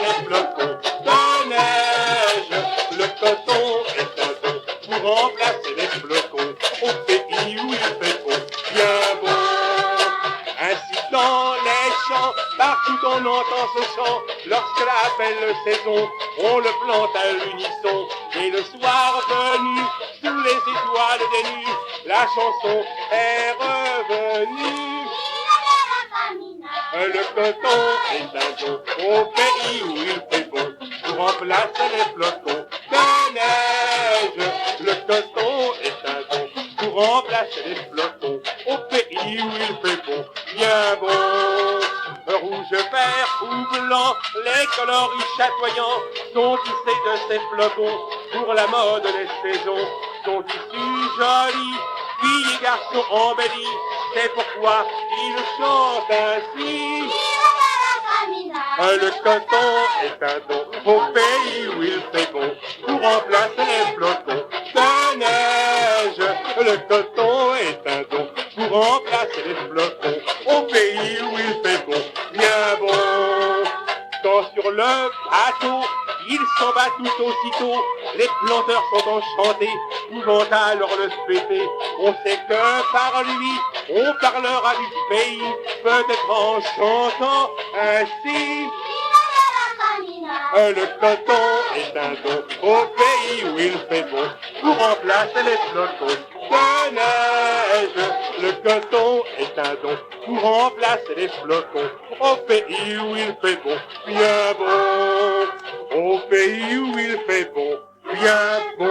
les flocons de neige. Le coton est un don pour remplacer les flocons au pays où il fait bon, bien bon. Ainsi dans les champs, partout on entend ce chant. Lorsque la belle saison, on le plante à l'unisson. Et le soir venu, sous les étoiles des nues, la chanson est revenue. Le coton est un don au pays où il fait bon pour remplacer les flocons de neige. Le coton est un don pour remplacer les flocons au pays où il fait bon, bien bon. Rouge, vert ou blanc, les coloris chatoyants sont tissés de ces flocons pour la mode des saisons. Sont issus jolis, filles et garçons embellis, c'est pourquoi ils chantent ainsi. Le coton est un don au pays où il fait bon pour remplacer les flocons de neige. Le coton est un don pour remplacer les flocons au pays où il fait bon, bien bon. Quand sur le bateau, il s'en va tout aussitôt, les planteurs sont enchantés, pouvant alors le fêter. On sait que par lui, on parlera du pays, peut-être en chantant ainsi. Le coton est un don au pays où il fait bon pour remplacer les flocons de neige. Le coton est un don pour remplacer les flocons au pays où il fait bon, bien bon. Au pays où il fait bon, bien bon.